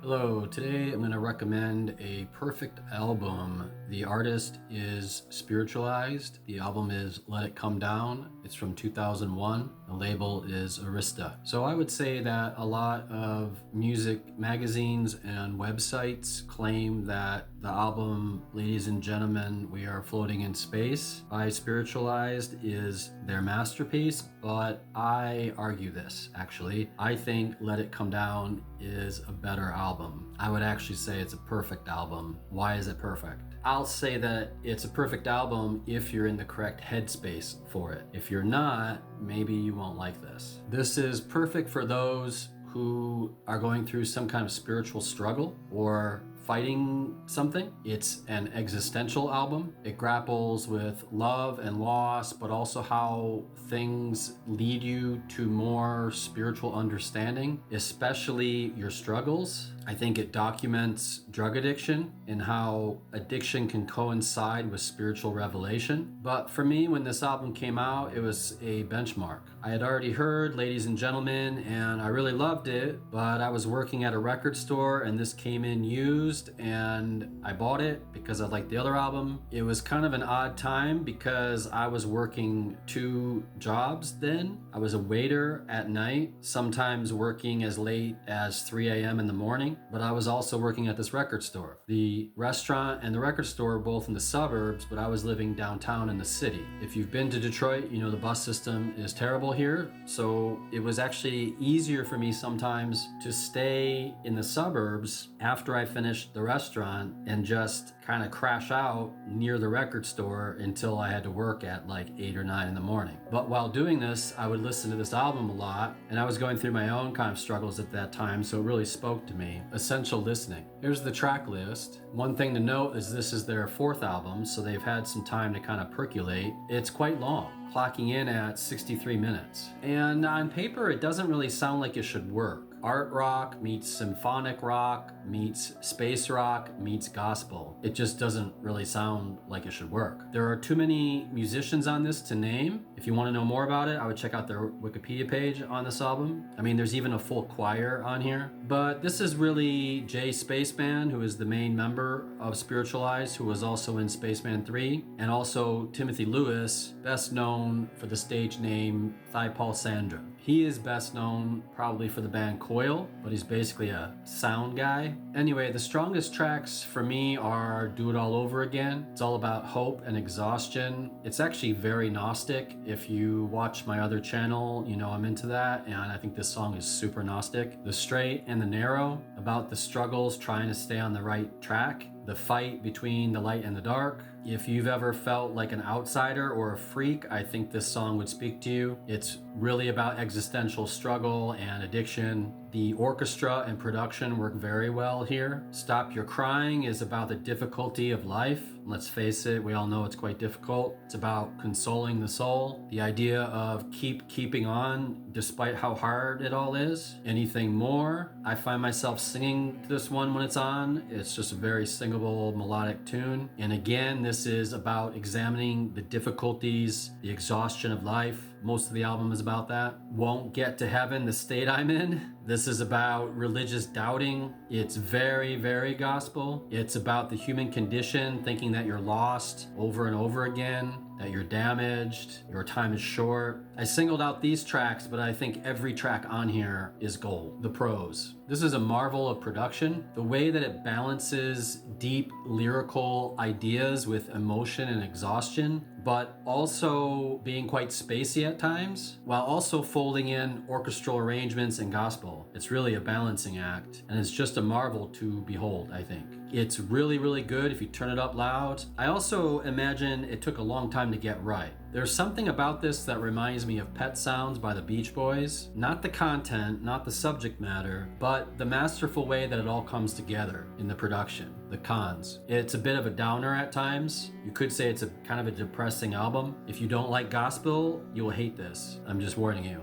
Hello, today I'm going to recommend a perfect album. The artist is Spiritualized. The album is Let It Come Down. It's from 2001. The label is Arista. So I would say that a lot of music magazines and websites claim that the album, Ladies and Gentlemen, We Are Floating in Space by Spiritualized is their masterpiece, but I argue this, actually. I think Let It Come Down is a better album. I would actually say it's a perfect album. Why is it perfect? I'll say that it's a perfect album if you're in the correct headspace for it. If you're not, maybe you won't like this. This is perfect for those who are going through some kind of spiritual struggle or fighting something. It's an existential album. It grapples with love and loss, but also how things lead you to more spiritual understanding, especially your struggles. I think it documents drug addiction and how addiction can coincide with spiritual revelation. But for me, when this album came out, it was a benchmark. I had already heard Ladies and Gentlemen, and I really loved it, but I was working at a record store and this came in used and I bought it because I liked the other album. It was kind of an odd time because I was working two jobs then. I was a waiter at night, sometimes working as late as 3 a.m. in the morning, but I was also working at this record store. The restaurant and the record store were both in the suburbs, but I was living downtown in the city. If you've been to Detroit, you know the bus system is terrible here, so it was actually easier for me sometimes to stay in the suburbs after I finished the restaurant and just kind of crash out near the record store until I had to work at like 8 or 9 in the morning. But while doing this, I would listen to this album a lot, and I was going through my own kind of struggles at that time, so it really spoke to me. Essential listening. Here's the track list. One thing to note is this is their fourth album, so they've had some time to kind of percolate. It's quite long, clocking in at 63 minutes. And on paper, it doesn't really sound like it should work. Art rock meets symphonic rock meets space rock meets gospel. It just doesn't really sound like it should work. There are too many musicians on this to name. If you want to know more about it, I would check out their Wikipedia page on this album. I mean, there's even a full choir on here. But this is really Jay Spaceman, who is the main member of Spiritualized, who was also in Spaceman 3, and also Timothy Lewis, best known for the stage name Thigh Paul Sandra. He is best known probably for the band Coil, but he's basically a sound guy. Anyway, the strongest tracks for me are Do It All Over Again. It's all about hope and exhaustion. It's actually very Gnostic. If you watch my other channel, you know I'm into that, and I think this song is super Gnostic. The Straight and the Narrow, about the struggles trying to stay on the right track. The fight between the light and the dark. If you've ever felt like an outsider or a freak, I think this song would speak to you. It's really about existential struggle and addiction. The orchestra and production work very well here. Stop Your Crying is about the difficulty of life. Let's face it, we all know it's quite difficult. It's about consoling the soul. The idea of keeping on despite how hard it all is. Anything More. I find myself singing this one when it's on. It's just a very singable melodic tune. And again, this is about examining the difficulties, the exhaustion of life. Most of the album is about that. Won't Get to Heaven, the state I'm in. This is about religious doubting. It's very, very gospel. It's about the human condition, thinking that you're lost over and over again, that you're damaged, your time is short. I singled out these tracks, but I think every track on here is gold. The prose. This is a marvel of production. The way that it balances deep lyrical ideas with emotion and exhaustion, but also being quite spacey at times, while also folding in orchestral arrangements and gospel. It's really a balancing act, and it's just a marvel to behold, I think. It's really, really good if you turn it up loud. I also imagine it took a long time to get right. There's something about this that reminds me of Pet Sounds by the Beach Boys. Not the content, not the subject matter, but the masterful way that it all comes together in the production. The cons. It's a bit of a downer at times. You could say it's a kind of a depressing album. If you don't like gospel, you will hate this. I'm just warning you.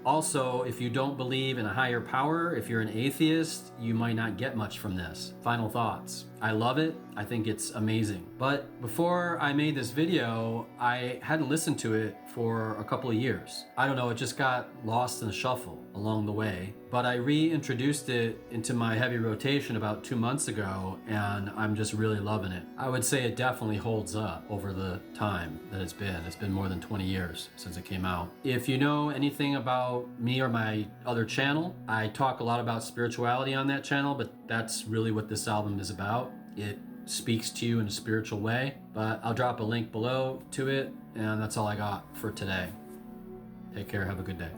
Also, if you don't believe in a higher power, if you're an atheist, you might not get much from this. Final thoughts. I love it. I think it's amazing. But before I made this video, I hadn't listened to it for a couple of years. I don't know, it just got lost in the shuffle along the way. But I reintroduced it into my heavy rotation about 2 months ago, and I'm just really loving it. I would say it definitely holds up over the time that it's been. It's been more than 20 years since it came out. If you know anything about me or my other channel, I talk a lot about spirituality on that channel, but that's really what this album is about. It speaks to you in a spiritual way, but I'll drop a link below to it, and that's all I got for today. Take care, have a good day.